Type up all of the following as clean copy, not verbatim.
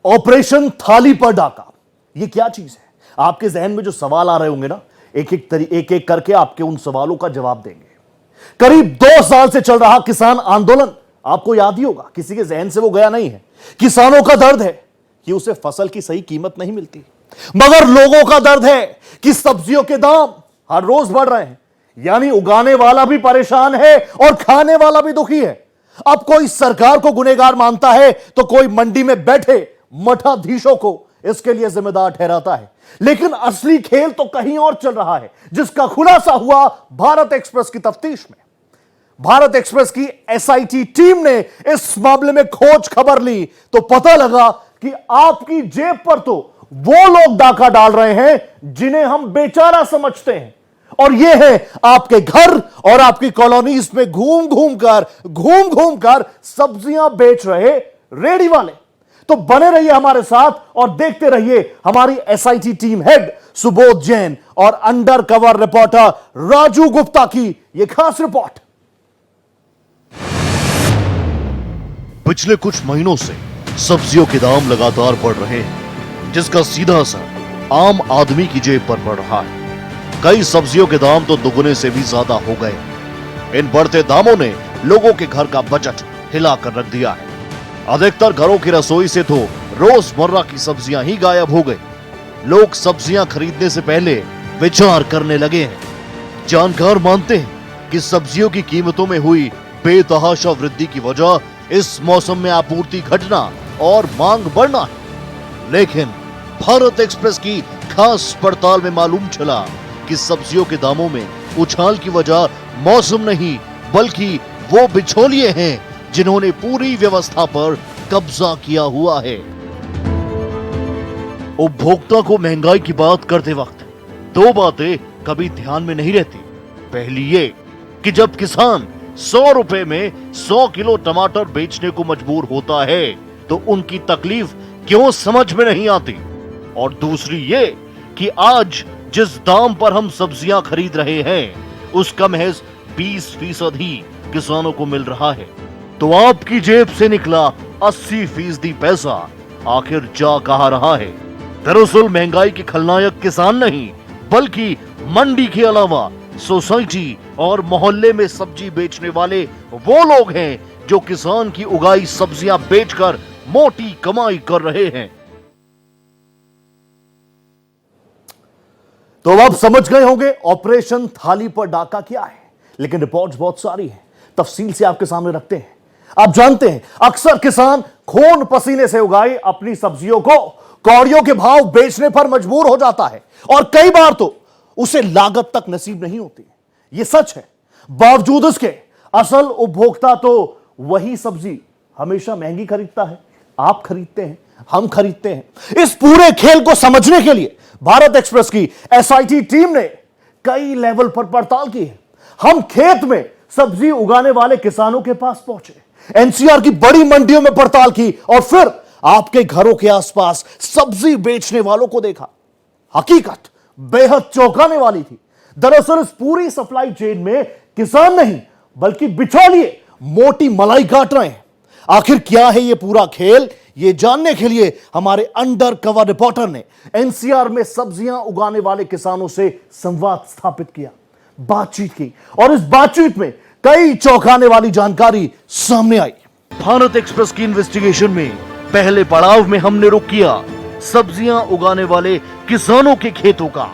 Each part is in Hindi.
ऑपरेशन थाली पर डाका, ये क्या चीज है? आपके जहन में जो सवाल आ रहे होंगे ना, एक एक करके आपके उन सवालों का जवाब देंगे। करीब 2 साल से चल रहा किसान आंदोलन, आपको याद ही होगा, किसी के जहन से वो गया नहीं है। किसानों का दर्द है कि उसे फसल की सही कीमत नहीं मिलती, मगर लोगों का दर्द है कि सब्जियों के दाम हर रोज बढ़ रहे हैं। यानी उगाने वाला भी परेशान है और खाने वाला भी दुखी है। अब कोई सरकार को गुनहगार मानता है तो कोई मंडी में बैठे मठाधीशों को इसके लिए जिम्मेदार ठहराता है। लेकिन असली खेल तो कहीं और चल रहा है, जिसका खुलासा हुआ भारत एक्सप्रेस की तफ्तीश में। भारत एक्सप्रेस की एसआईटी टीम ने इस मामले में खोज खबर ली तो पता लगा कि आपकी जेब पर तो वो लोग डाका डाल रहे हैं जिन्हें हम बेचारा समझते हैं, और ये है आपके घर और आपकी कॉलोनीज में घूम घूम कर सब्जियां बेच रहे रेडी वाले। तो बने रहिए हमारे साथ और देखते रहिए हमारी SIT team head Subodh Jain और undercover reporter Raju Gupta की यह खास रिपोर्ट। पिछले कुछ महीनों से सब्जियों के दाम लगातार बढ़ रहे हैं, जिसका सीधा असर आम आदमी की जेब पर पड़ रहा है। कई सब्जियों के दाम तो दुगने से भी ज्यादा हो गए। इन बढ़ते दामों ने लोगों के घर का बजट हिलाकर रख दिया है। अधिकतर घरों की रसोई से तो रोजमर्रा की सब्जियां ही गायब हो गई। लोग सब्जियां खरीदने से पहले विचार करने लगे हैं। जानकार मानते हैं कि सब्जियों की कीमतों में हुई बेतहाशा वृद्धि की वजह इस मौसम में आपूर्ति घटना और मांग बढ़ना है। लेकिन भारत एक्सप्रेस की खास पड़ताल में मालूम चला कि सब्जियों के दामों में उछाल की वजह मौसम नहीं, बल्कि वो बिचौलिए हैं जिन्होंने पूरी व्यवस्था पर कब्जा किया हुआ है। उपभोक्ता को महंगाई की बात करते वक्त 2 बातें कभी ध्यान में नहीं रहती। पहली ये कि जब किसान 100 रुपए में 100 किलो टमाटर बेचने को मजबूर होता है तो उनकी तकलीफ क्यों समझ में नहीं आती। और दूसरी ये कि आज जिस दाम पर हम सब्जियां खरीद रहे हैं उसका महज 20% ही किसानों को मिल रहा है। तो आपकी जेब से निकला 80% पैसा आखिर जा कहां रहा है? दरअसल महंगाई के खलनायक किसान नहीं, बल्कि मंडी के अलावा सोसाइटी और मोहल्ले में सब्जी बेचने वाले वो लोग हैं जो किसान की उगाई सब्जियां बेचकर मोटी कमाई कर रहे हैं। तो अब समझ गए होंगे ऑपरेशन थाली पर डाका क्या है। लेकिन रिपोर्ट्स बहुत सारी हैं, तफसील से आपके सामने रखते हैं। आप जानते हैं अक्सर किसान खून पसीने से उगाई अपनी सब्जियों को कौड़ियों के भाव बेचने पर मजबूर हो जाता है, और कई बार तो उसे लागत तक नसीब नहीं होती। यह सच है। बावजूद इसके असल उपभोक्ता तो वही सब्जी हमेशा महंगी खरीदता है। आप खरीदते हैं, हम खरीदते हैं। इस पूरे खेल को समझने के लिए भारत एक्सप्रेस की एसआईटी टीम ने कई लेवल पर पड़ताल की है। हम खेत में सब्जी उगाने वाले किसानों के पास पहुंचे, एनसीआर की बड़ी मंडियों में पड़ताल की, और फिर आपके घरों के आसपास सब्जी बेचने वालों को देखा। हकीकत बेहद चौंकाने वाली थी। दरअसल इस पूरी सप्लाई चेन में किसान नहीं, बल्कि बिचौलिए मोटी मलाई काट रहे हैं। आखिर क्या है यह पूरा खेल? ये जानने के लिए हमारे अंडर कवर रिपोर्टर ने एनसीआर में सब्जियां उगाने वाले किसानों से संवाद स्थापित किया, बातचीत की, और इस बातचीत में कई चौंकाने वाली जानकारी सामने आई। भारत एक्सप्रेस की इन्वेस्टिगेशन में पहले पड़ाव में हमने रुक किया सब्जियां उगाने वाले किसानों के खेतों का।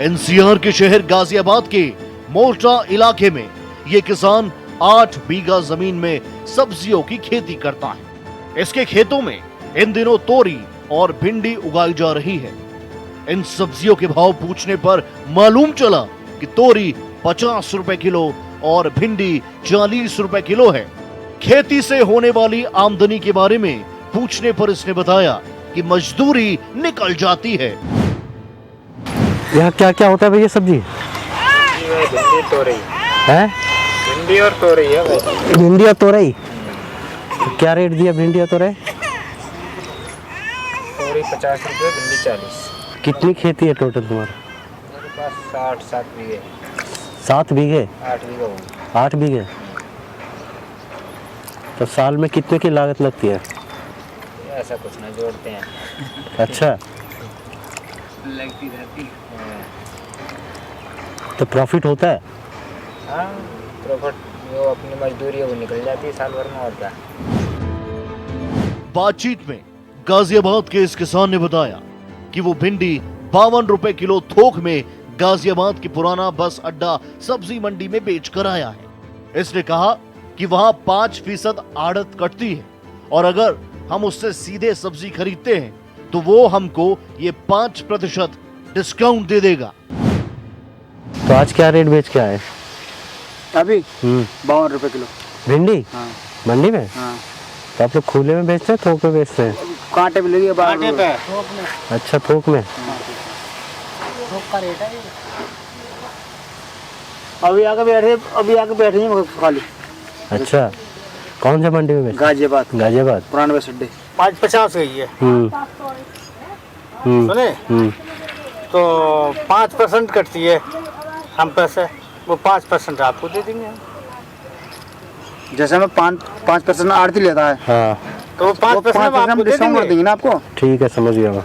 एनसीआर के शहर गाजियाबाद के मोटा इलाके में यह किसान 8 बीघा जमीन में सब्जियों की खेती करता है। इसके खेतों में इन दिनों तोरी और भिंडी उगाई जा रही है। इन सब्जियों के भाव पूछने पर मालूम चला कि तोरी 50 रुपए किलो और भिंडी 40 रुपए किलो है। खेती से होने वाली आमदनी के बारे में पूछने पर इसने बताया कि मजदूरी निकल जाती है। यहाँ क्या क्या होता है भैया? सब्जी भिंडी तोरई है, भिंडी और तोरई है। भिंडी और तोरई। तो क्या रेट दिया भिंडी और तोरई? तोरई 50 रुपये, भिंडी 40। कितनी खेती है टोटल तुम्हारा? बस 60-7 बीघे 7 बीघे 8 बीघा होंगे। 8 बीघे। तो साल में कितने की लागत लगती है? ऐसा कुछ ना जोड़ते हैं। अच्छा, लगती रहती है। तो प्रॉफिट होता है? हाँ, प्रॉफिट जो अपनी मजदूरी है वो निकल जाती है साल भर में, और क्या। बातचीत में गाजियाबाद के इस किसान ने बताया कि वो भिंडी 52 रुपए किलो थोक में गाजियाबाद की पुराना बस अड्डा सब्जी मंडी में बेच कर आया है। इसने कहा कि वहां 5% आड़त कटती है और अगर हम उससे सीधे सब्जी खरीदते हैं तो वो हमको ये 5% डिस्काउंट दे देगा। तो आज क्या रेट बेच के आए? अभी 52 रुपए किलो भिंडी हाँ। मंडी में? हाँ। तो आप लोग खुले में बेचते हैं, थोक में बेचते हैं? कांटे पे लगी है, कांटे पे। अच्छा, थोक में। अभी आके बैठे हैं खाली। अच्छा, कौन सा मंडी में बेचते? गाजियाबाद गाजियाबाद। पुराने बस अड्डे। 5.50 गई है हम्म सुने, तो 5% कटती है हम पैसे, वो 5% आपको दे देंगे। जैसे में 5% आड़ती लेता है हाँ, तो वो 5% आपको दे डिस्काउंट कर देंगे। देंगे ना आपको। ठीक है, समझ गया मैं।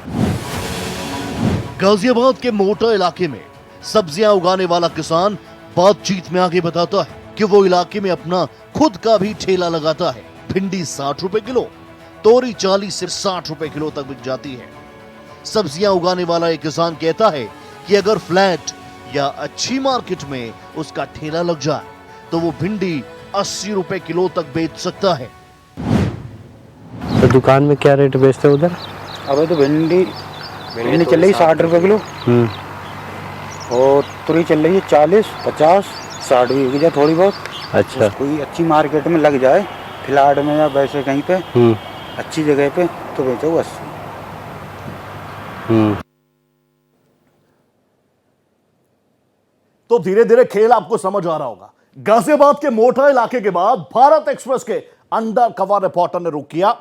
गाजियाबाद के मोटा इलाके में सब्जियां उगाने वाला किसान बातचीत में आगे बताता है कि वो इलाके में अपना खुद का भी ठेला लगाता है। भिंडी 60 रुपए किलो, तोरी 40 से 60 रुपए किलो तक बिक जाती है। सब्जियां उगाने वाला एक किसान कहता है कि अगर फ्लैट या अच्छी मार्केट में उसका ठेला लग जाए तो वो भिंडी 80 रुपए किलो तक बेच सकता है। तो दुकान में क्या रेट बेचते हैं उधर? अभी तो भिंडी चल रही 60 रुपए किलो और तुरई चल रही है 40, 50, 60 भी जाए थोड़ी बहुत। अच्छा, कोई अच्छी मार्केट में लग जाए, फ्लैट में या वैसे कहीं पे अच्छी जगह पे, तो बेचो 80। तो धीरे धीरे खेल आपको समझ आ रहा होगा। गाजियाबाद के मोटा इलाके के बाद भारत एक्सप्रेस के अंडर कवर रिपोर्टर ने रुक किया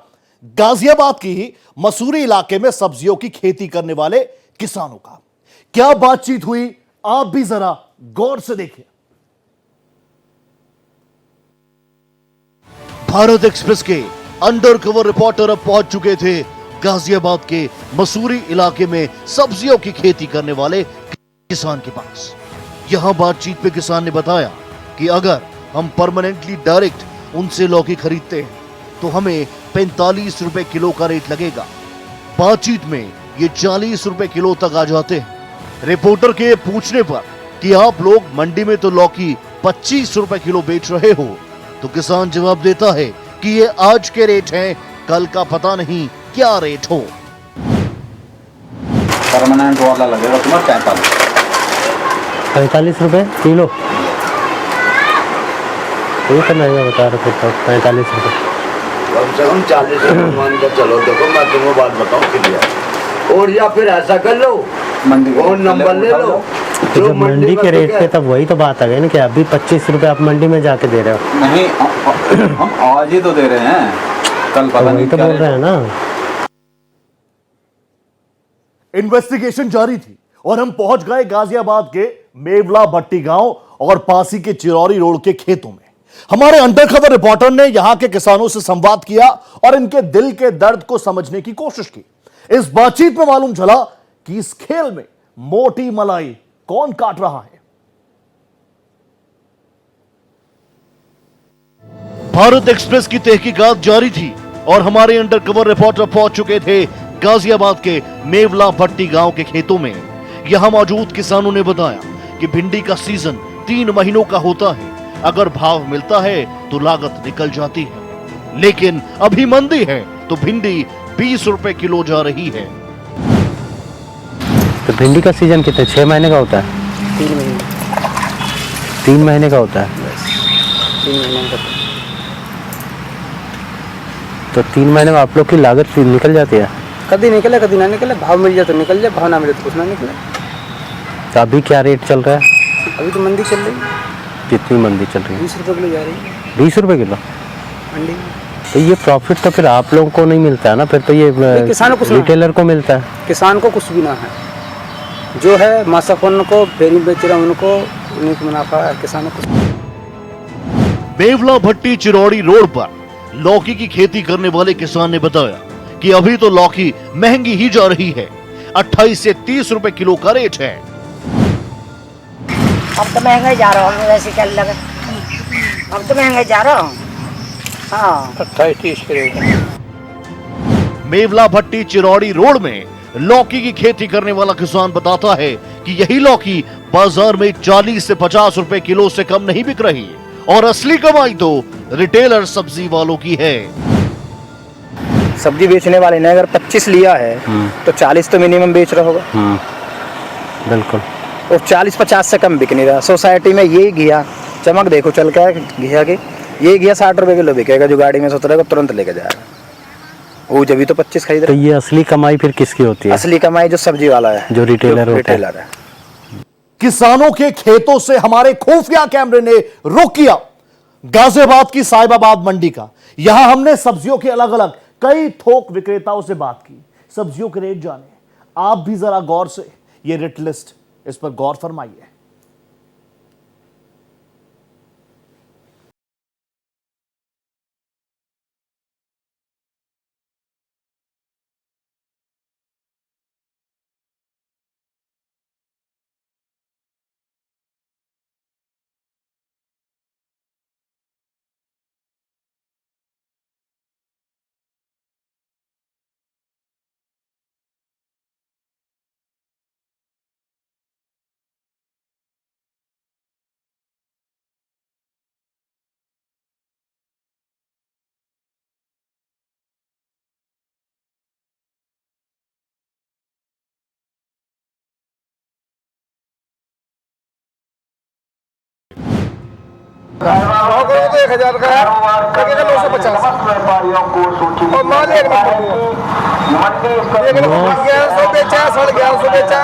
गाजियाबाद की ही मसूरी इलाके में सब्जियों की खेती करने वाले किसानों का। क्या बातचीत हुई, आप भी जरा गौर से देखिए। भारत एक्सप्रेस के अंडर कवर रिपोर्टर अब पहुंच चुके थे गाजियाबाद के मसूरी इलाके में सब्जियों की खेती करने वाले किसान के पास। यहां बातचीत में किसान ने बताया कि अगर हम परमानेंटली डायरेक्ट उनसे लौकी खरीदते हैं तो हमें 45 रुपए किलो का रेट लगेगा। बातचीत में ये 40 रुपए किलो तक आ जाते हैं। रिपोर्टर के पूछने पर कि आप लोग मंडी में तो लौकी 25 रुपए किलो बेच रहे हो, तो किसान जवाब देता है कि ये आज के रेट हैं, कल का पता नहीं क्या रेट हो। परमानेंट वाला लगेगा तुम्हारा 45 रुपए किलो। ये तो महंगा बता रहे थे, 45 रुपए। कम से कम 40 रुपये मान कर चलो। देखो मैं तुम्हें बात बताऊँ क्लियर, और या फिर ऐसा कर लो, मंडी और नंबर ले लो। तो जब मंडी के रेट पे, तब वही तो बात आ गई ना कि अभी 25 रुपए आप मंडी में जाके दे रहे हो। नहीं, हम आज ही तो दे रहे हैं, कल पता वही नहीं तो क्या बोल रहे हैं ना। इन्वेस्टिगेशन जारी थी और हम पहुंच गए गाजियाबाद के मेवला भट्टी गांव और पासी के चिरौरी रोड के खेतों में। हमारे अंडरकवर रिपोर्टर ने यहां के किसानों से संवाद किया और इनके दिल के दर्द को समझने की कोशिश की। इस बातचीत में मालूम चला कि इस खेल में मोटी मलाई कौन काट रहा है। भारत एक्सप्रेस की तहकीकात जारी थी और हमारे अंडरकवर रिपोर्टर पहुंच चुके थे गाजियाबाद के मेवला भट्टी गांव के खेतों में। यहां मौजूद किसानों ने बताया कि भिंडी का सीजन 3 महीनों का होता है। अगर भाव मिलता है तो लागत निकल जाती है, लेकिन अभी मंदी है तो भिंडी 20 रुपए किलो जा रही है। तो भिंडी का सीजन कितने, 6 महीने का होता है? 3 महीने 3 महीने का होता है। 3 महीने का। तो 3 महीने में आप लोग की लागत निकल जाती है? कभी निकले कभी ना निकले, भाव मिल जाए तो निकल जाए, भाव ना मिले तो कुछ ना निकले। तो अभी क्या रेट चल रहा है? अभी तो मंदी चल रही है, कितनी मंदी चल रही है? 20 रुपए किलो जा रही है 20 रुपए किलो। मंडी में। तो ये प्रॉफिट तो फिर आप लोगों को नहीं मिलता है ना, फिर तो ये किसानों को रिटेलर को मिलता है। किसान को कुछ भी ना है। जो है मासक उनको फेरी बेच रहे हैं उनको, उन्हीं को मुनाफा है, किसानों को। बेवला भट्टी चिरौड़ी रोड पर लौकी की खेती करने वाले किसान ने बताया कि अभी तो लौकी महंगी ही जा रही है। 28 से 30 रुपए किलो का रेट है। अब तो महंगा ही जा रहा हूँ, वैसे चल लगा, अब तो महंगा ही जा रहा हूँ। हाँ 28-30 के रेट है। मेवला भट्टी चिरौड़ी रोड में लौकी की खेती करने वाला किसान बताता है कि यही लौकी बाजार में 40 से 50 रुपए किलो से कम नहीं बिक रही और असली कमाई तो रिटेलर सब्जी वालों की है। सब्जी बेचने वाले ने अगर 25 लिया है तो 40 तो मिनिमम बेच रहा होगा। बिल्कुल। और 40-50 से कम बिक नहीं रहा। सोसाइटी में ये घिया चमक देखो चल के घिया के, ये घिया 60 रुपए किलो बिकेगा, जो गाड़ी में से उतरेगा तुरंत लेके जाएगा, वो जब भी तो 25 खरीद तो रहा। ये असली कमाई फिर किसकी होती है? असली कमाई जो सब्जी वाला है, जो रिटेलर होता है। रिटेलर है। किसानों के खेतों से हमारे खुफिया कैमरे ने रुख किया गाजियाबाद की साहिबाबाद मंडी का। यहां हमने सब्जियों के अलग अलग कई थोक विक्रेताओं से बात की, सब्जियों के रेट जाने। आप भी जरा गौर से ये रेट लिस्ट, इस पर गौर फरमाइए। तो 1000 का है, 950 और माल एक नंबर गया 1100 बेचा, 1150 बेचा,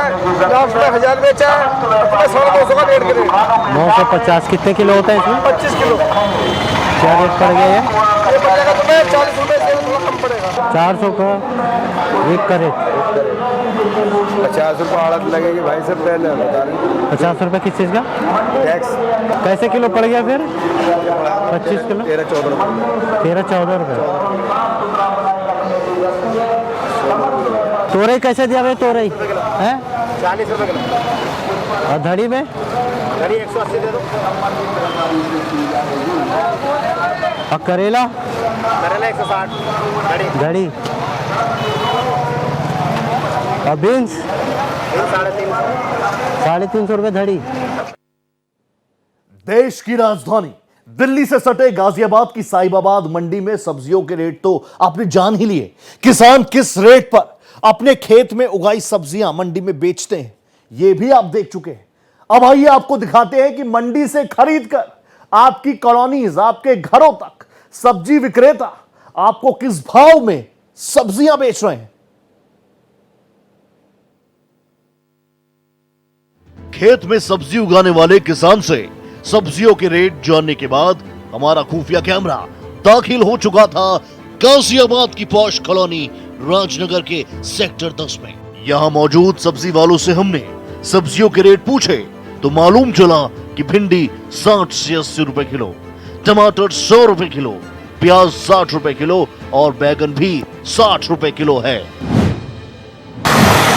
लास्ट में 1000 बेचा, 250 का रेट करें। 950 कितने किलो होता है इसमें? 25 किलो। क्या रेट पड़ गया ये पड़ेगा तुम्हें 40 रुपए से थोड़ा कम पड़ेगा। 400 का एक का रेट। 50 रुपये आड़त लगेगी भाई से पहले बता रहे। 50 रुपए किस चीज़ का? टैक्स कैसे किलो पड़ गया फिर? 25 किलो 13-14 रुपये। 13-14 रुपए। तोरई कैसे दिया भाई? तोरई है 40 रुपये किलो। और धड़ी में? घड़ी 180 दे दो। और करेला? करेला 160 धड़ी। और बीन्स? 350 रुपए धड़ी। देश की राजधानी दिल्ली से सटे गाजियाबाद की साहिबाबाद मंडी में सब्जियों के रेट तो आपने जान ही लिए। किसान किस रेट पर अपने खेत में उगाई सब्जियां मंडी में बेचते हैं, यह भी आप देख चुके हैं। अब आइए आपको दिखाते हैं कि मंडी से खरीदकर आपकी कॉलोनीज, आपके घरों तक सब्जी विक्रेता आपको किस भाव में सब्जियां बेच रहे हैं। खेत में सब्जी उगाने वाले किसान से सब्जियों के रेट जानने के बाद हमारा खुफिया कैमरा दाखिल हो चुका था गाजियाबाद की पॉश कॉलोनी राजनगर के सेक्टर 10 में। यहाँ मौजूद सब्जी वालों से हमने सब्जियों के रेट पूछे तो मालूम चला कि भिंडी 60 से 80 रुपए किलो, टमाटर 100 रुपए किलो, प्याज 60 रुपए किलो और बैगन भी 60 रुपए किलो है।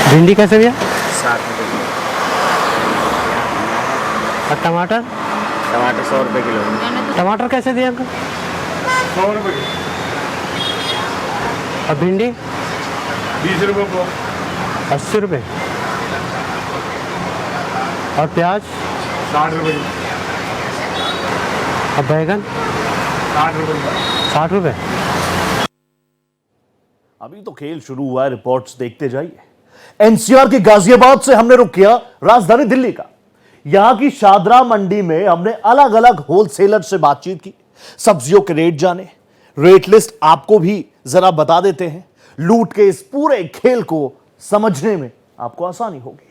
भिंडी कैसे भैया? 60 रुपये किलो। और टमाटर? टमाटर 100 रुपये किलो। टमाटर कैसे दिया अंकल? 100 रुपये। और भिंडी? 20 रुपये को 80 रुपए। और प्याज? 60 रुपये। और बैगन? 60 रुपये। 60 रुपए। अभी तो खेल शुरू हुआ है, रिपोर्ट्स देखते जाइए। एनसीआर के गाजियाबाद से हमने रुक किया राजधानी दिल्ली का। यहां की शादरा मंडी में हमने अलग अलग होलसेलर से बातचीत की, सब्जियों के रेट जाने। रेट लिस्ट आपको भी जरा बता देते हैं, लूट के इस पूरे खेल को समझने में आपको आसानी होगी।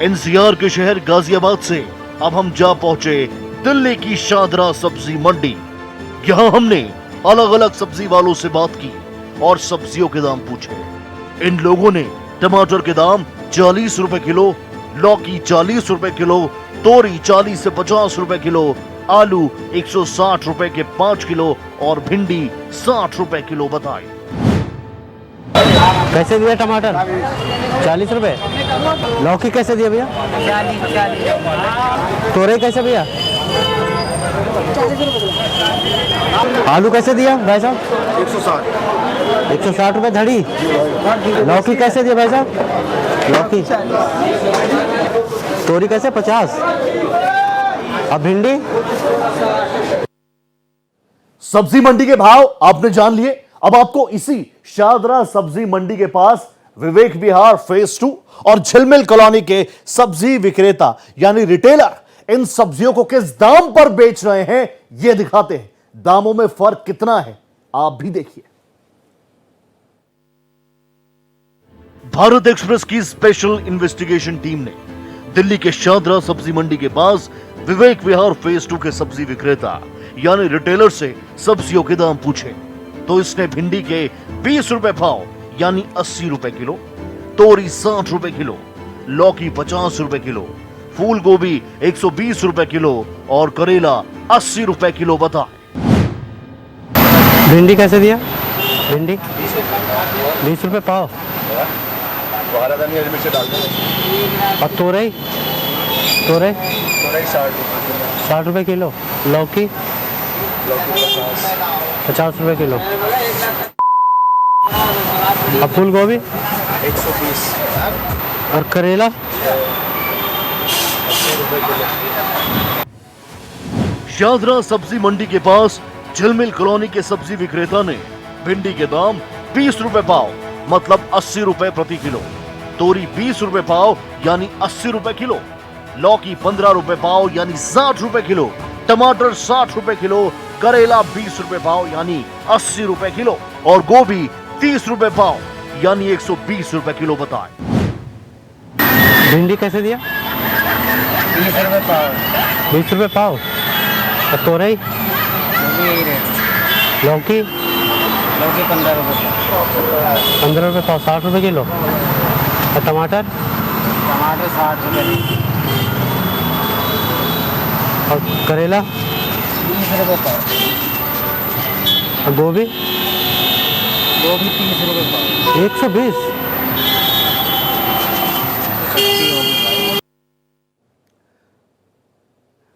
एनसीआर के शहर गाजियाबाद से अब हम जा पहुंचे दिल्ली की शादरा सब्जी मंडी। यहाँ हमने अलग अलग सब्जी वालों से बात की और सब्जियों के दाम पूछे। इन लोगों ने टमाटर के दाम 40 रुपए किलो, लौकी 40 रुपए किलो, तोरी 40 से 50 रुपए किलो, आलू 160 रुपए के 5 किलो और भिंडी 60 रुपए किलो बताए। कैसे दिया टमाटर? 40 रुपए। लौकी कैसे दिया भैया? 40। तोरई कैसे भैया? 40 रुपए। आलू कैसे दिया भाई साहब? 160 रुपए धड़ी। लौकी कैसे दिया भाई साहब? लौकी तोरी कैसे? 50। अब भिंडी? सब्जी मंडी के भाव आपने जान लिए। अब आपको इसी शारदा सब्जी मंडी के पास विवेक विहार फेज 2 और झिलमिल कॉलोनी के सब्जी विक्रेता यानी रिटेलर इन सब्जियों को किस दाम पर बेच रहे हैं यह दिखाते हैं। दामों में फर्क कितना है आप भी देखिए। भारत एक्सप्रेस की स्पेशल इन्वेस्टिगेशन टीम ने दिल्ली के शारदा सब्जी मंडी के पास विवेक विहार फेज 2 के सब्जी विक्रेता यानी रिटेलर से सब्जियों के दाम पूछे तो इसने भिंडी के 20 रुपए भाव यानी 80 रुपए किलो, तोरी 60 रुपए किलो, लौकी 50 रुपए किलो, फूल गोभी 120 रुपए किलो और करेला 80 रुपए किलो बताए। भिंडी कैसे दिया? भिंडी 20 रुपए पाव। और तोरई? तोरई 60 रुपए किलो। लौकी 50 रुपए किलो। अब फूल गोभी 120। और करेला? शारदा सब्जी मंडी के पास झिलमिल कॉलोनी के सब्जी विक्रेता ने भिंडी के दाम 20 रुपए पाव मतलब 80 रुपए प्रति किलो, तोरी 20 रुपए पाव यानी 80 रुपए किलो, लौकी 15 रुपए पाव यानी 60 रुपए किलो, टमाटर 60 रुपए किलो, करेला 20 रुपए पाव यानी 80 रुपए किलो और गोभी 30 रुपए पाव यानी 120 रुपए किलो बताए। भिंडी कैसे दिया? 20 रुपए पाव। 20 रुपए पाव। और तोरई? लौकी? लौकी 15 रुपए। 15 रुपए पाव 60 रुपए किलो। और टमाटर? टमाटर 60 रुपए। और करेला? 20 रुपए पाव। और गोभी? गोभी 30 रुपए पाव। 120।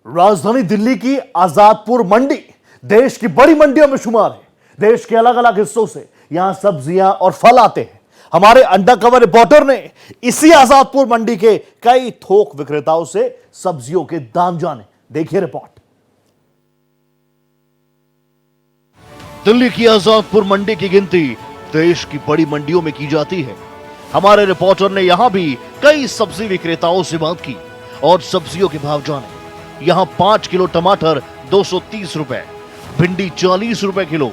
राजधानी दिल्ली की आजादपुर मंडी देश की बड़ी मंडियों में शुमार है। देश के अलग अलग हिस्सों से यहां सब्जियां और फल आते हैं। हमारे अंडरकवर रिपोर्टर ने इसी आजादपुर मंडी के कई थोक विक्रेताओं से सब्जियों के दाम जाने। देखिए रिपोर्ट। दिल्ली की आजादपुर मंडी की गिनती देश की बड़ी मंडियों में की जाती है। हमारे रिपोर्टर ने यहां भी कई सब्जी विक्रेताओं से बात की और सब्जियों के भाव जाने। यहां 5 किलो टमाटर 230 रुपए, भिंडी 40 रुपए किलो,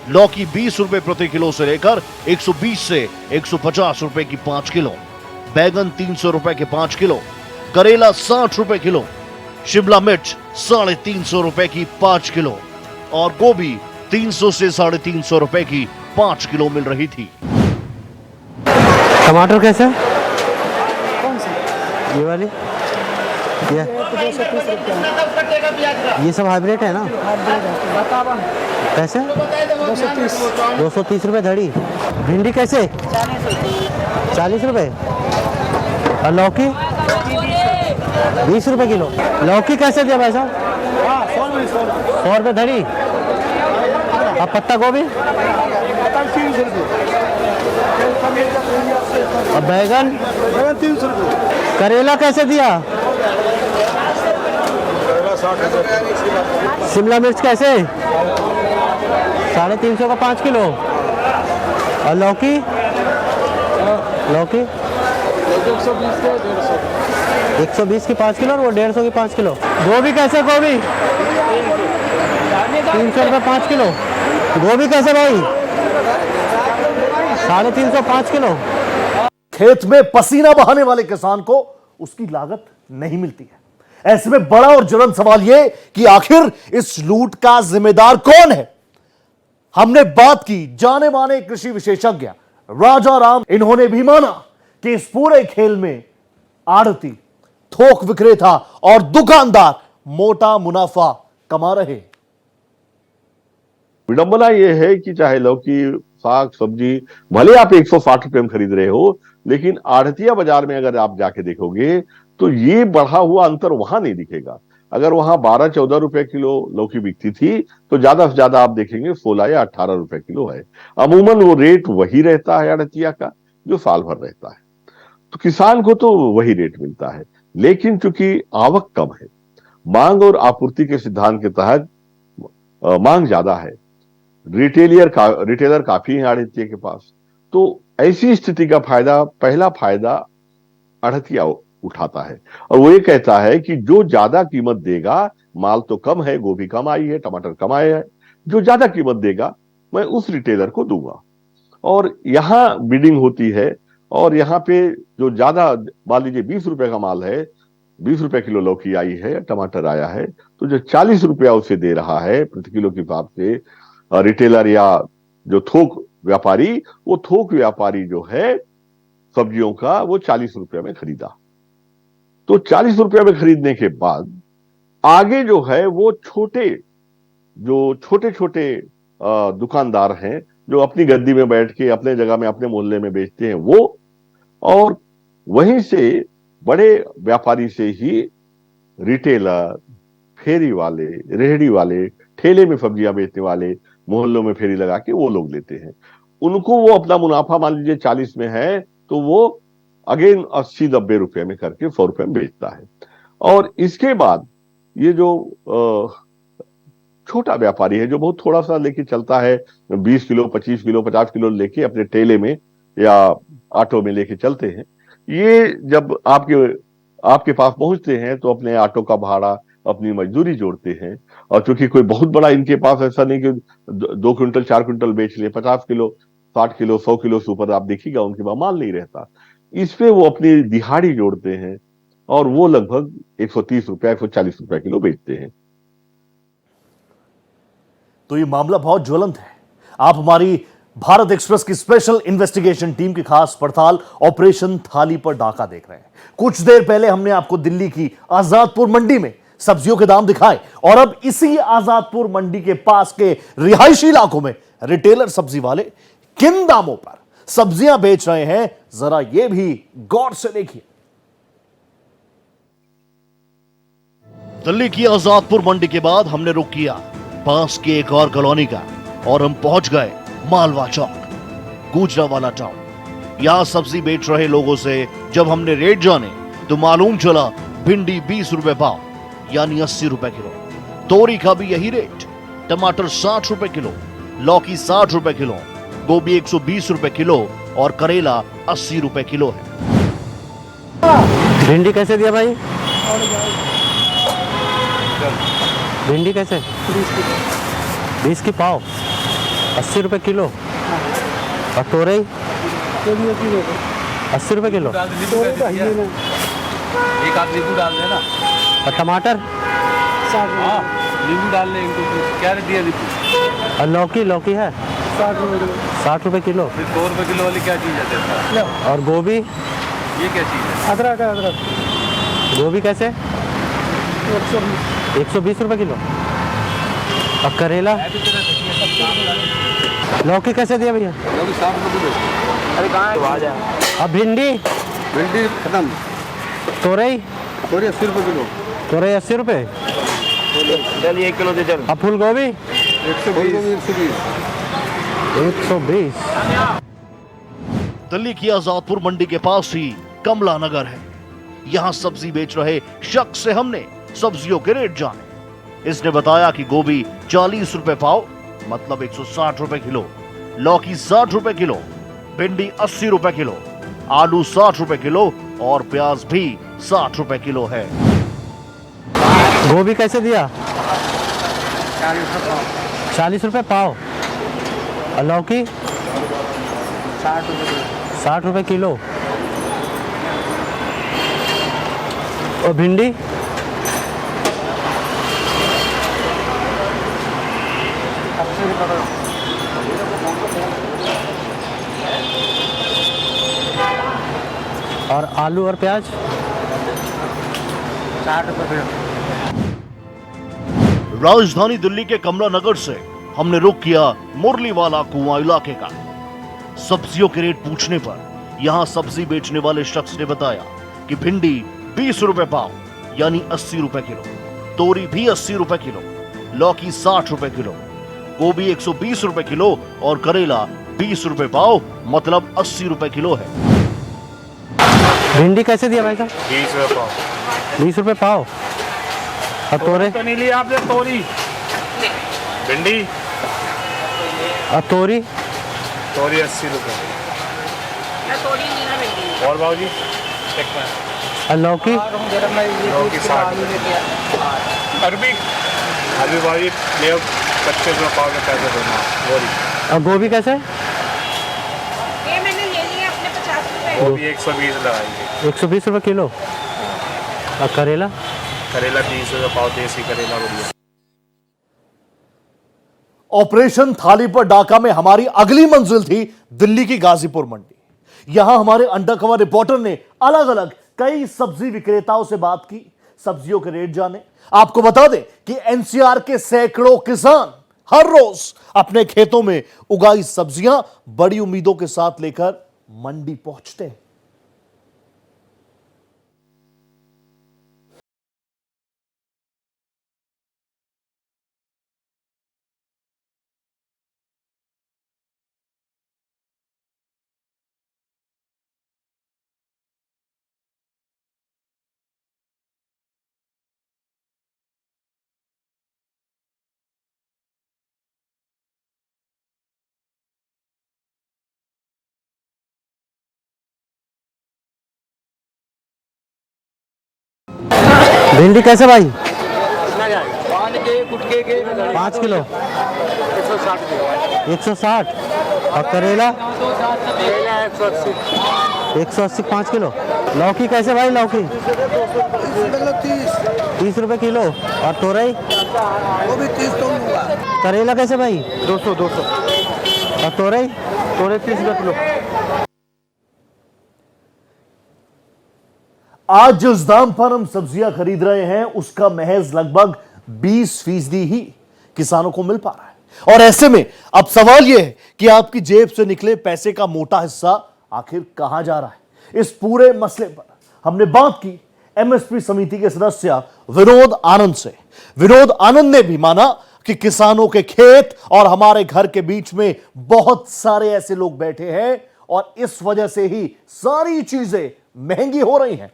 लौकी 20 रुपए प्रति किलो से लेकर 120 से 150 रुपए की 5 किलो, बैगन 300 रुपए के 5 किलो, करेला 60 रुपए किलो, शिमला मिर्च 350 रुपए की 5 किलो और गोभी 300 से 350 रुपए की 5 किलो मिल रही थी। टमाटर कैसे? कौन सी? ये वाली? ये 230 रुपये। ये सब हाइब्रिड है ना? कैसे? 230 रुपए धड़ी। भिंडी कैसे? 40 रुपए। और लौकी 20 रुपए किलो। लौकी कैसे दिया भाई साहब? 100 रुपए धड़ी। और पत्ता गोभी? और बैगन 300 रुपये। करेला कैसे दिया? 60। शिमला मिर्च कैसे? 350 का 5 किलो। और लौकी? लौकी 120 की 5 किलो और वो 150 की 5 किलो। गोभी कैसे? गोभी 300 रुपये 5 किलो। गोभी कैसे भाई? 350 5 किलो। खेत में पसीना बहाने वाले किसान को उसकी लागत नहीं मिलती है। ऐसे में बड़ा और ज्वलंत सवाल यह कि आखिर इस लूट का जिम्मेदार कौन है। हमने बात की जाने माने कृषि विशेषज्ञ राजा राम इन्होंने भी माना कि इस पूरे खेल में आड़ती, थोक विक्रेता और दुकानदार मोटा मुनाफा कमा रहे। विडंबना यह है कि चाहे लौकी, साग, सब्जी भले आप 160 रुपए में खरीद रहे हो, लेकिन आढ़तिया बाजार में अगर आप जाके देखोगे तो ये बढ़ा हुआ अंतर वहां नहीं दिखेगा। अगर वहां 12-14 रुपए किलो लौकी बिकती थी तो ज्यादा से ज्यादा आप देखेंगे 16 या 18 रुपए किलो है। अमूमन वो रेट वही रहता है आढ़तिया का, जो साल भर रहता है। तो किसान को तो वही रेट मिलता है, लेकिन चूंकि आवक कम है, मांग और आपूर्ति के सिद्धांत के तहत मांग ज्यादा है, रिटेलर काफी है आढ़तिया के पास, तो ऐसी स्थिति का पहला फायदा आढ़तिया उठाता है और वो ये कहता है कि जो ज्यादा कीमत देगा, माल तो कम है, गोभी कम आई है, टमाटर कम आया है, जो ज्यादा कीमत देगा मैं उस रिटेलर को दूंगा। और यहां बिडिंग होती है और यहाँ पे जो ज्यादा, मान लीजिए 20 रुपए का माल है, 20 रुपए किलो लौकी आई है, टमाटर आया है, तो जो 40 रुपया उसे दे रहा है प्रति किलो के हिसाब से रिटेलर या जो थोक व्यापारी, वो थोक व्यापारी जो है सब्जियों का, वो 40 रुपये में खरीदा। तो 40 रुपये में खरीदने के बाद आगे जो है वो छोटे छोटे दुकानदार हैं जो अपनी गद्दी में बैठ के अपने जगह में अपने मोहल्ले में बेचते हैं वो, और वहीं से बड़े व्यापारी से ही रिटेलर, फेरी वाले, रेहड़ी वाले, ठेले में सब्जियां बेचने वाले, मोहल्लों में फेरी लगा के वो लोग लेते हैं। उनको वो अपना मुनाफा मान लीजिए 40 में है तो वो अगेन 80-90 रुपए में करके 100 रुपए में बेचता है। और इसके बाद ये जो छोटा व्यापारी है जो बहुत थोड़ा सा लेके चलता है, 20 किलो, 25 किलो, 50 किलो लेके अपने ठेले में या ऑटो में लेके चलते हैं, ये जब आपके पास पहुंचते हैं तो अपने ऑटो का भाड़ा, अपनी मजदूरी जोड़ते हैं। और चूंकि कोई बहुत बड़ा इनके पास ऐसा नहीं कि 2 क्विंटल 4 क्विंटल बेच ले, 50 किलो, 60 किलो, 100 किलो से ऊपर आप देखिएगा उनके पास माल नहीं रहता। इस पे वो अपनी दिहाड़ी जोड़ते हैं और वो लगभग 130 रुपया, 140 रुपया किलो बेचते हैं। तो ये मामला बहुत ज्वलंत है। आप हमारी भारत एक्सप्रेस की स्पेशल इन्वेस्टिगेशन टीम की खास पड़ताल ऑपरेशन थाली पर डाका देख रहे हैं। कुछ देर पहले हमने आपको दिल्ली की आजादपुर मंडी में सब्जियों के दाम दिखाए और अब इसी आजादपुर मंडी के पास के रिहायशी इलाकों में रिटेलर सब्जी वाले किन दामों पर सब्जियां बेच रहे हैं, जरा यह भी गौर से देखिए। दिल्ली की आजादपुर मंडी के बाद हमने रुक किया पास की एक और कॉलोनी का और हम पहुंच गए मालवा चौक, गुजरावाला टाउन। यहां सब्जी बेच रहे लोगों से जब हमने रेट जाने तो मालूम चला भिंडी 20 रुपए पाव यानी 80 रुपए किलो, तोरी का भी यही रेट, टमाटर 60 रुपए किलो, लौकी 60 रुपए किलो, गोभी 120 रुपए किलो और करेला 80 रुपए किलो है। भिंडी कैसे दिया भाई? भिंडी कैसे? 20 की पाव, 80 रुपए किलो। और तोरई 80 रुपए किलो। एक आध नींबू डाल देना। और टमाटर नींबू डाल ले, क्या रेट दिया नींबू? और लौकी है 60 रुपए किलो। 2 रुपए किलो वाली क्या चीज़ है? और गोभी, ये क्या चीज़ है? अदरक गोभी कैसे? 120 रुपए किलो। और करेला, लौकी कैसे दिया भैया? लौकी 60 रुपए किलो। अरे कहाँ है? और भिंडी खत्म। तोरई 80 रुपए किलो। तोरई 80 रुपए। चलिए 1 किलो दे चल। और फूल गोभी 120। दिल्ली की आजादपुर मंडी के पास ही कमला नगर है। यहां सब्जी बेच रहे शख्स से हमने सब्जियों के रेट जाने। इसने बताया कि गोभी 40 रुपए पाव मतलब 160 रुपए किलो, लौकी 60 रुपए किलो, भिंडी 80 रुपए किलो, आलू 60 रुपए किलो और प्याज भी 60 रुपए किलो है। गोभी कैसे दिया? 40 रुपए पाव। और लौकी 60 रुपए किलो। और भिंडी और आलू और प्याज 60 रुपये किलो। राजधानी दिल्ली के कमला नगर से हमने रुख किया मुरलीवाला कुआं इलाके का। सब्जियों के रेट पूछने पर यहां सब्जी बेचने वाले शख्स ने बताया कि भिंडी 20 रुपए पाव यानी 80 रुपए किलो, तोरी भी 80 रुपए किलो, लौकी 60 रुपए किलो, गोभी 120 रुपए किलो और करेला 20 रुपए पाव मतलब 80 रुपए किलो है। भिंडी कैसे दिया भाई साहब? 20 रुपये पाव। 20 रुपए पाव। और तोरे? तो नहीं लिया आपने तोरी, भिंडी और तोरी? तोरी 80 रुपये। और बाबूजी और लौकी? लौकी 60 रुपये। अरबी बाबूजी ले 25 रुपये पाव का पैसे देना। और गोभी कैसे? ये मैंने ले लिया अपने 50 रुपए। गोभी 120 लगाएंगे। 120 रुपए किलो। और करेला? करेला 30 रुपये पाव, देसी करेला बढ़िया। ऑपरेशन थाली पर डाका में हमारी अगली मंजिल थी दिल्ली की गाजीपुर मंडी। यहां हमारे अंडरकवर रिपोर्टर ने अलग अलग कई सब्जी विक्रेताओं से बात की, सब्जियों के रेट जाने। आपको बता दें कि एनसीआर के सैकड़ों किसान हर रोज अपने खेतों में उगाई सब्जियां बड़ी उम्मीदों के साथ लेकर मंडी पहुंचते हैं। भिंडी कैसे भाई? 5 किलो 160। और करेला 180 5 किलो। लौकी कैसे भाई? लौकी 30 रुपए किलो। और तोरई? वो भी 30 तो लूंगा। करेला कैसे भाई? 200। और तोरई? 30 रुपये किलो। आज जिस दाम पर हम सब्जियां खरीद रहे हैं उसका महज लगभग 20% ही किसानों को मिल पा रहा है। और ऐसे में अब सवाल यह है कि आपकी जेब से निकले पैसे का मोटा हिस्सा आखिर कहां जा रहा है। इस पूरे मसले पर हमने बात की एमएसपी समिति के सदस्य विनोद आनंद से। विनोद आनंद ने भी माना कि किसानों के खेत और हमारे घर के बीच में बहुत सारे ऐसे लोग बैठे हैं और इस वजह से ही सारी चीजें महंगी हो रही हैं।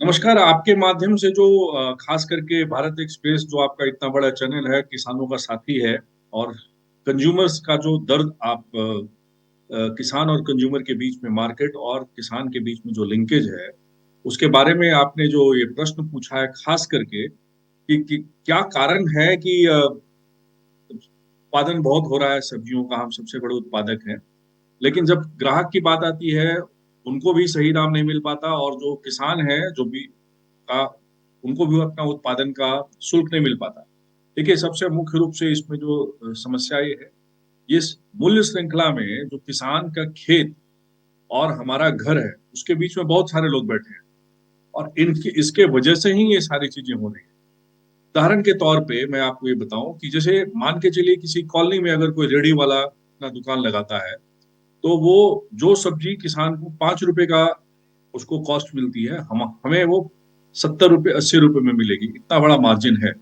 नमस्कार। आपके माध्यम से जो खास करके भारत एक्सप्रेस जो आपका इतना बड़ा चैनल है, किसानों का साथी है और कंज्यूमर्स का जो दर्द आप किसान और कंज्यूमर के बीच में, मार्केट और किसान के बीच में जो लिंकेज है, उसके बारे में आपने जो ये प्रश्न पूछा है, खास करके कि क्या कारण है कि उत्पादन बहुत हो रहा है सब्जियों का, हम सबसे बड़े उत्पादक हैं, लेकिन जब ग्राहक की बात आती है उनको भी सही दाम नहीं मिल पाता और जो किसान है जो भी उनको भी अपना उत्पादन का शुल्क नहीं मिल पाता। देखिए, सबसे मुख्य रूप से इसमें जो समस्या ये है, इस मूल्य श्रृंखला में जो किसान का खेत और हमारा घर है उसके बीच में बहुत सारे लोग बैठे हैं और इसके वजह से ही ये सारी चीजें हो रही है। उदाहरण के तौर पे मैं आपको ये बताऊं कि जैसे मान के चलिए किसी कॉलोनी में अगर कोई रेडी वाला अपना दुकान लगाता है तो वो जो सब्जी किसान को 5 रुपए का उसको कॉस्ट मिलती है, हमें वो 70 रुपए 80 रुपए में मिलेगी। इतना बड़ा मार्जिन है।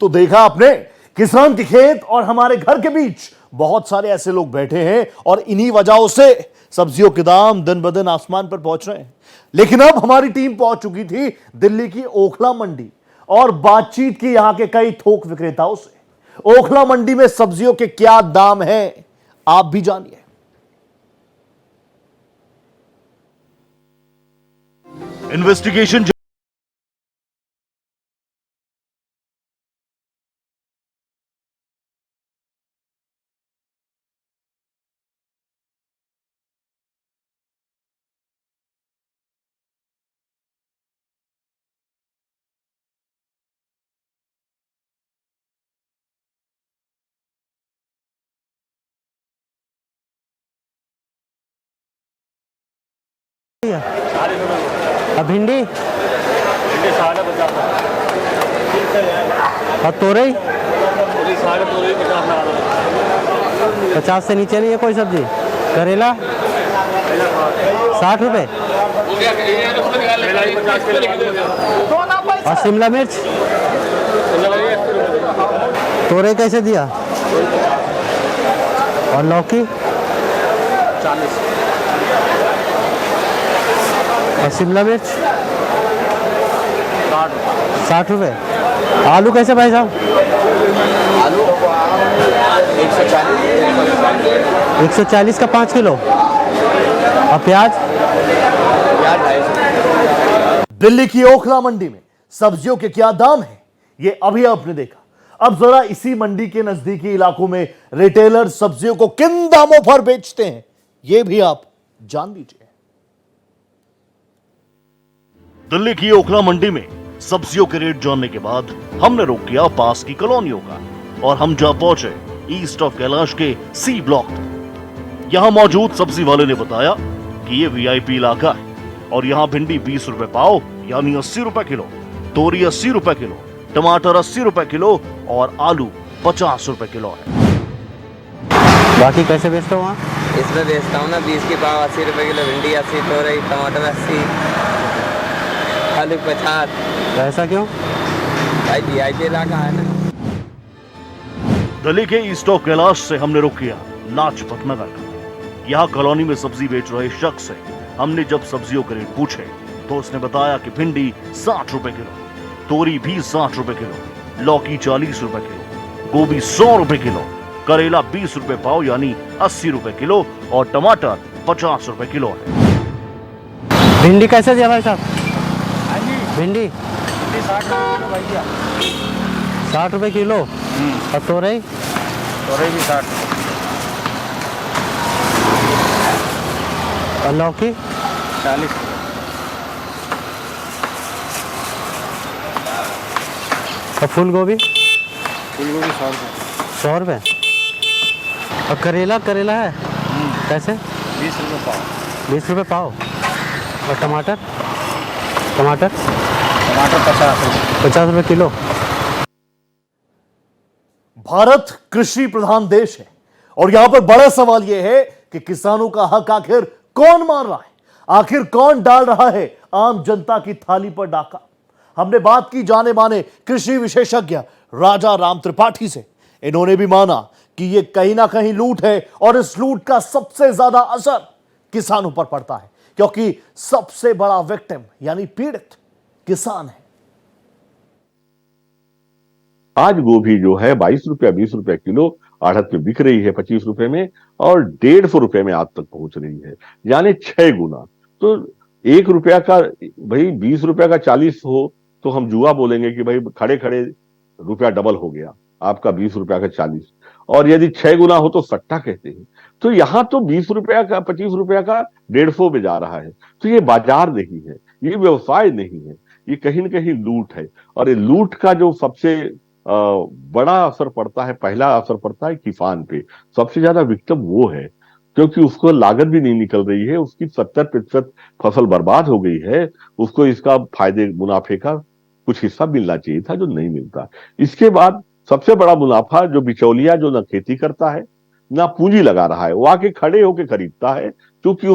तो देखा आपने, किसान के खेत और हमारे घर के बीच बहुत सारे ऐसे लोग बैठे हैं और इन्हीं वजहों से सब्जियों के दाम दिन ब दिन आसमान पर पहुंच रहे हैं। लेकिन अब हमारी टीम पहुंच चुकी थी दिल्ली की ओखला मंडी और बातचीत की यहां के कई थोक विक्रेताओं से। ओखला मंडी में सब्जियों के क्या दाम हैं, आप भी जानिए। इन्वेस्टिगेशन अब भिंडी और तोरई 50 से नीचे नहीं है कोई सब्जी। करेला 60 रुपए और शिमला मिर्च। तोरई कैसे दिया? और लौकी 40 और शिमला मिर्च 60 रुपए। आलू कैसे भाई साहब? आलू 140 का 5 किलो। और प्याज? दिल्ली की ओखला मंडी में सब्जियों के क्या दाम है, ये अभी आपने देखा। अब जरा इसी मंडी के नजदीकी इलाकों में रिटेलर सब्जियों को किन दामों पर बेचते हैं, ये भी आप जान लीजिए। दिल्ली की ओखला मंडी में सब्जियों के रेट जानने के बाद हमने रोक किया पास की कॉलोनियों का और हम जा पहुंचे ईस्ट ऑफ कैलाश के सी ब्लॉक तक। यहां मौजूद सब्जी वाले ने बताया कि ये वीआईपी इलाका है और यहाँ भिंडी 20 रुपए पाव यानी 80 रुपए किलो, तोरी 80 रुपए किलो, टमाटर 80 रुपए किलो और आलू 50 रुपए किलो है। बाकी कैसे बेचते हो वहाँ? इसमें बेचता हूँ ना 20 की पाव 80 रुपए किलो, भिंडी 80, तोरई टमाटर 80, आलू 50। ऐसा क्यों? भाई वीआईपी इलाका है ना। दिल्ली के ईस्ट ऑफ कैलाश से हमने रुक किया लाजपत नगर का। यहाँ कॉलोनी में सब्जी बेच रहे शख्स से हमने जब सब्जियों के रेट पूछे तो उसने बताया कि भिंडी 60 रुपए किलो, तोरी भी 60 रुपए किलो, लौकी 40 रुपए किलो, गोभी 100 रुपए किलो, करेला 20 रुपए पाव यानी 80 रुपए किलो और टमाटर 50 रुपए किलो है। भिंडी कैसे दिया भाई साहब? भिंडी 60 रुपए किलो भैया। 60 रुपए किलो। और तोरई? तोरई भी 60 रुपए। और लौकी? 40 रुपए। और फूल गोभी? फूल गोभी 100 रुपए। 100 रुपए। और करेला? करेला है कैसे? 20 रुपए पाव। 20 रुपए पाव। और टमाटर? टमाटर 50 रुपए किलो। भारत कृषि प्रधान देश है और यहां पर बड़ा सवाल यह है कि किसानों का हक आखिर कौन मार रहा है, आखिर कौन डाल रहा है आम जनता की थाली पर डाका। हमने बात की जाने माने कृषि विशेषज्ञ राजा राम त्रिपाठी से। इन्होंने भी माना कि यह कहीं ना कहीं लूट है और इस लूट का सबसे ज्यादा असर किसानों पर पड़ता है क्योंकि सबसे बड़ा विक्टिम यानी पीड़ित किसान है। आज गोभी जो है 22 रुपया 20 रुपए किलो आढ़त में बिक रही है 25 रुपए में और 150 रुपए में आज तक पहुंच रही है, यानी 6 गुना। तो 1 रुपया का भाई 20 रुपया का 40 हो तो हम जुआ बोलेंगे कि भाई खड़े खड़े रुपया डबल हो गया आपका 20 रुपया का 40, और यदि 6 गुना हो तो सट्टा कहते हैं। तो यहाँ तो 20 रुपया का 25 रुपया का 150 में जा रहा है। तो ये बाजार नहीं है, ये व्यवसाय नहीं है, ये कहीं ना कहीं लूट है। और ये लूट का जो सबसे बड़ा असर पड़ता है, पहला असर पड़ता है किसान पे। सबसे ज्यादा विक्टिम वो है क्योंकि उसको लागत भी नहीं निकल रही है, उसकी 70% फसल बर्बाद हो गई है, उसको इसका फायदे मुनाफे का कुछ हिस्सा मिलना चाहिए था जो नहीं मिलता। इसके बाद सबसे बड़ा मुनाफा जो बिचौलिया जो न खेती करता है ना पूंजी लगा रहा है, वो आके खड़े होके खरीदता है क्योंकि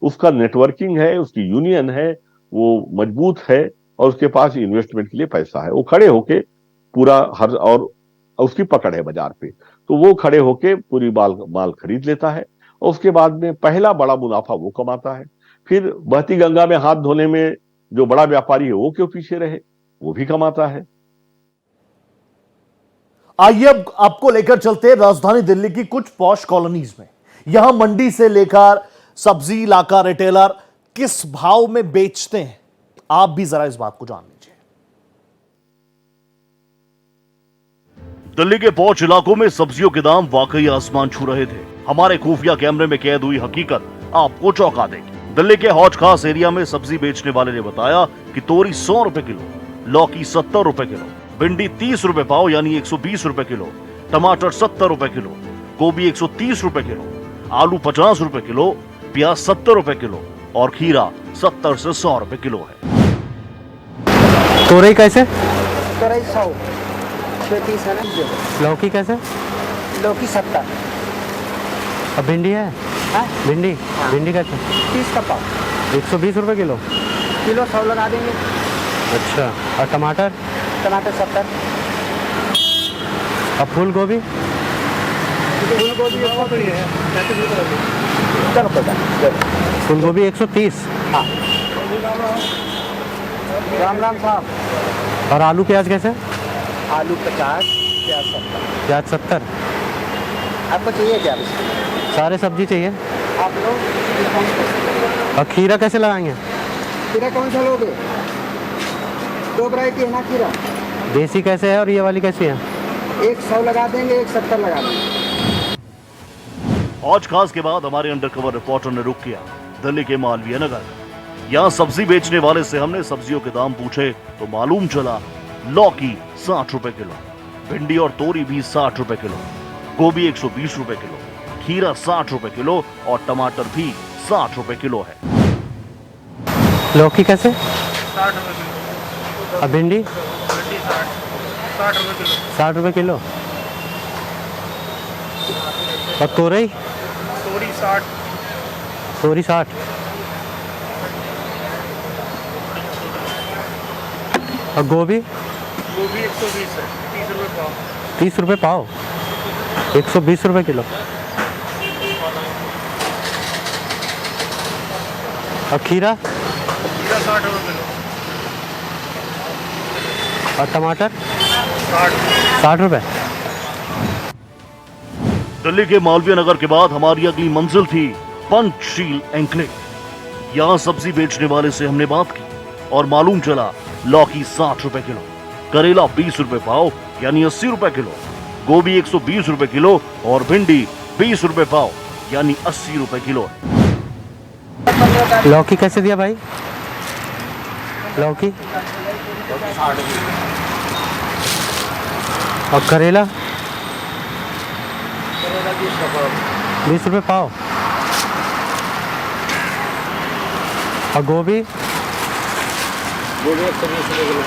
उसका नेटवर्किंग है, उसकी यूनियन है, वो मजबूत है और उसके पास इन्वेस्टमेंट के लिए पैसा है। वो खड़े होके पूरा हर और उसकी पकड़ है बाजार पे, तो वो खड़े होके पूरी माल खरीद लेता है और उसके बाद में पहला बड़ा मुनाफा वो कमाता है। फिर बहती गंगा में हाथ धोने में जो बड़ा व्यापारी है वो क्यों पीछे रहे, वो भी कमाता है। आइए अब आपको लेकर चलते हैं राजधानी दिल्ली की कुछ पॉश कॉलोनीज में। यहां मंडी से लेकर सब्जी लाकर रिटेलर किस भाव में बेचते हैं, आप भी जरा इस बात को जान लीजिए। दिल्ली के पौष इलाकों में सब्जियों के दाम वाकई आसमान छू रहे थे। हमारे खुफिया कैमरे में कैद हुई हकीकत आपको चौंका देगी। दिल्ली के हौज खास एरिया में सब्जी बेचने वाले ने बताया कि तोरी 100 रुपए किलो, लौकी 70 रुपए किलो, भिंडी 30 रुपए पाव यानी 120 रुपए किलो, टमाटर 70 रुपए किलो, गोभी 130 रुपए किलो, आलू 50 रुपए किलो, प्याज 70 रुपए किलो और खीरा 70 से 100 रुपए किलो है। तोरई कैसे? तोरई 100 30 है ना। लौकी कैसे? लौकी 70। अब भिंडी है? हाँ? भिंडी भिंडी कैसे? 30 का पाव। 120 रुपए किलो। किलो 100 लगा देंगे। अच्छा, और टमाटर? टमाटर 70। अब फूल गोभी? फूल गोभी 130। फूल गोभी 130। हाँ। राम राम साहब। और आलू प्याज कैसे? आलू 50, प्याज 70। प्याज 70। आपको चाहिए क्या? सारे सब्जी चाहिए। आप लोग और खीरा कैसे लगाएंगे? खीरा कौन सा लोगे? 2 वैरायटी है ना खीरा। देसी कैसे है और ये वाली कैसी है? एक 100 लगा देंगे, एक 70 लगा देंगे। आज खास के बाद हमारे अंडरकवर रिपोर्टर ने रुक किया दिल्ली के मालवीय नगर। यहाँ सब्जी बेचने वाले से हमने सब्जियों के दाम पूछे तो मालूम चला लौकी 60 रुपए किलो, भिंडी और तोरी भी 60 रुपए किलो, गोभी 120 रुपए किलो, खीरा 60 रुपए किलो और टमाटर भी 60 रुपए किलो है। लौकी कैसे? 60 रुपए किलो। और भिंडी? 60 रुपए किलो। 60 रुपए किलो। और तोरई? तोरी 60। तोरी 60। और गोभी? गोभी 120 है, 30 रुपए पाव। 30 रुपए पाव। 120 रुपए किलो। और खीरा? खीरा 60 रुपए किलो। और टमाटर? 60 रुपए। दिल्ली के मालवीय नगर के बाद हमारी अगली मंजिल थी पंचशील एन्क्लेव। यहाँ सब्जी बेचने वाले से हमने बात की और मालूम चला लौकी 60 रुपए किलो, करेला 20 रुपए पाव यानी 80 रुपए किलो, गोभी 120 रुपए किलो और भिंडी 20 रुपए पाव यानी 80 रुपए किलो है। लौकी कैसे दिया भाई? लौकी? और करेला? 20 रुपए पाव। और गोभी? 120 रुपए किलो।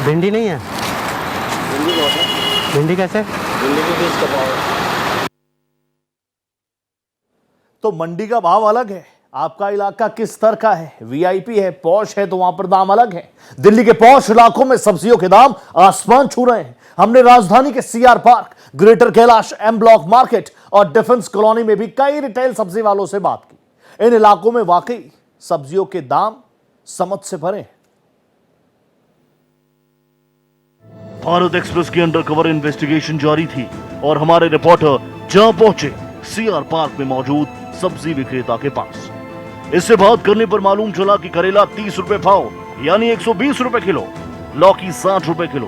भिंडी नहीं है? भिंडी बहुत है। भिंडी कैसे? भिंडी भी 20 का पाव है। तो मंडी का भाव अलग है। आपका इलाका किस स्तर का है, वीआईपी है, पॉश है, तो वहां पर दाम अलग है। दिल्ली के पॉश इलाकों में सब्जियों के दाम आसमान छू रहे हैं। हमने राजधानी के CR park, greater Kailash, M block market और डिफेंस कॉलोनी में भी कई रिटेल सब्जी वालों से बात की। इन इलाकों में वाकई सब्जियों के दाम समझ से भरे हैं। भारत एक्सप्रेस की अंडरकवर इन्वेस्टिगेशन जारी थी और हमारे रिपोर्टर जहां पहुंचे सीआर पार्क में मौजूद सब्जी विक्रेता के पास। इससे बात करने पर मालूम चला कि करेला 30 रुपए पाव यानी 120 रुपए किलो, लौकी 60 रुपए किलो,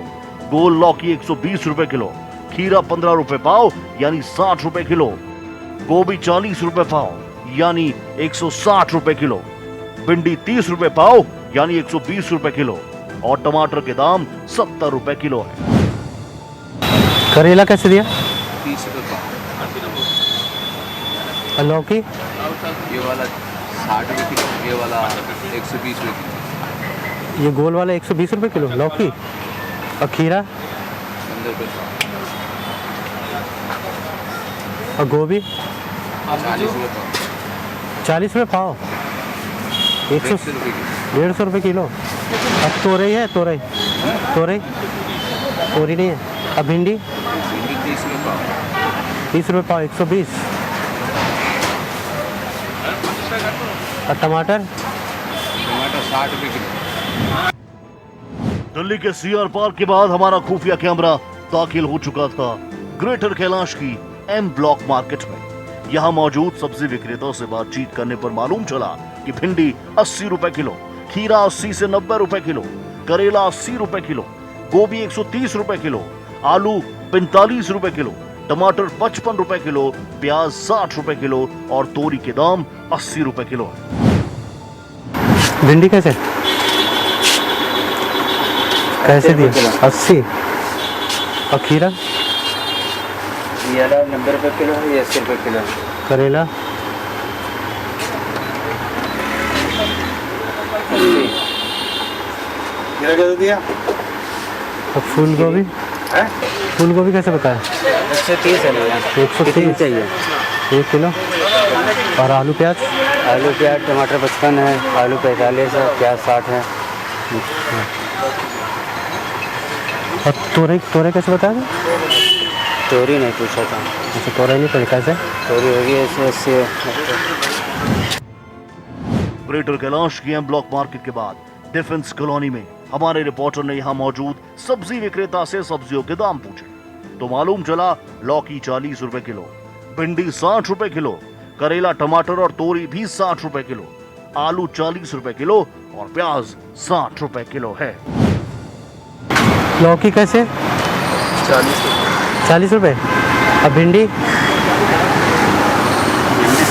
गोल लौकी 120 रुपए किलो, खीरा 15 रुपए पाव यानी 60 रुपए किलो, गोभी 40 रुपए पाव यानी 160 रुपए किलो, भिंडी 30 रुपए पाव यानी 120 रुपए किलो और टमाटर के दाम 70 रुपए किलो है। करेला कैसे दिया? 30 रुपए पाव। और लौकी? ये वाला 60 रुपए किलो, ये वाला 120 रुपए किलो। ये गोल वाला 120 रुपए किलो लौकी। और खीरा? 15 रुपए पाव। और गोभी? 40 रुपए पाव। 40 रुपए पाव। 150 रुपए किलो। अब तोरई है? तोरई तोरी नहीं है। अब भिंडी? भिंडी 30 रुपए पाव। 30 रुपए पाव 120। और टमाटर? टमाटर 60 रुपए किलो। दिल्ली के सीआर पार्क के बाद हमारा खुफिया कैमरा दाखिल हो चुका था ग्रेटर कैलाश की एम ब्लॉक मार्केट में। यहाँ मौजूद सब्जी विक्रेताओं से बातचीत करने पर मालूम चला कि भिंडी 80 रुपए किलो, खीरा 80 से 90 रुपए किलो, करेला 80 रुपए किलो, गोभी 130 रुपए किलो, आलू 45 रुपए किलो, टमाटर 55 रुपए किलो, प्याज 60 रुपए किलो और तोरी के दाम 80 रुपए किलो है। भिंडी कैसे दिया? 80। और खीरा? ये वाला 90 रुपए किलो है, ये 80 रुपए किलो है। करेला? कैसे दिया? तो फूल गोभी कैसे बताया? 130 है भैया। 130 चाहिए 1 किलो। और आलू प्याज? आलू प्याज टमाटर 55 है, आलू 45 है, प्याज 60 है। और तोरई कैसे बताया? तोरी नहीं पूछा था। अच्छा तोरई नहीं पड़ी, कैसे? तोरी होगी ऐसे। ग्रेटर कैलाश की एम ब्लॉक मार्केट के बाद डिफेंस कॉलोनी में हमारे रिपोर्टर ने यहाँ मौजूद सब्जी विक्रेता से सब्जियों के दाम पूछे तो मालूम चला लौकी 40 रुपए किलो, भिंडी 60 रुपए किलो, करेला, टमाटर और तोरी भी 60 रुपए किलो, आलू 40 रुपए किलो और प्याज 60 रुपए किलो है। लौकी कैसे? 40 रुपए। और भिंडी?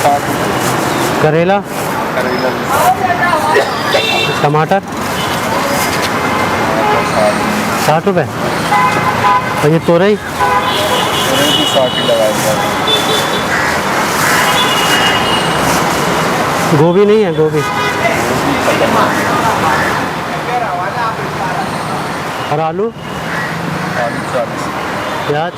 60। करेला? टमाटर? 60 रुपए। और ये तोरई? 60 ही लगाया। गोभी नहीं है? गोभी और आलू? 40। प्याज?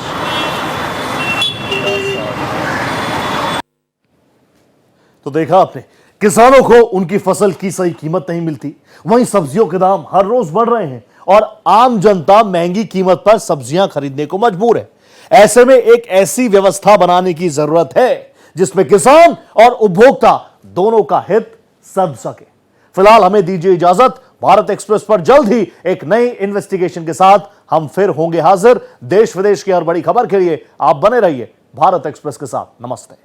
तो देखा आपने, किसानों को उनकी फसल की सही कीमत नहीं मिलती, वहीं सब्जियों के दाम हर रोज बढ़ रहे हैं और आम जनता महंगी कीमत पर सब्जियां खरीदने को मजबूर है। ऐसे में एक ऐसी व्यवस्था बनाने की जरूरत है जिसमें किसान और उपभोक्ता दोनों का हित सध सके। फिलहाल हमें दीजिए इजाजत। भारत एक्सप्रेस पर जल्द ही एक नई इन्वेस्टिगेशन के साथ हम फिर होंगे हाजिर। देश विदेश की हर बड़ी खबर के लिए आप बने रहिए भारत एक्सप्रेस के साथ। नमस्ते।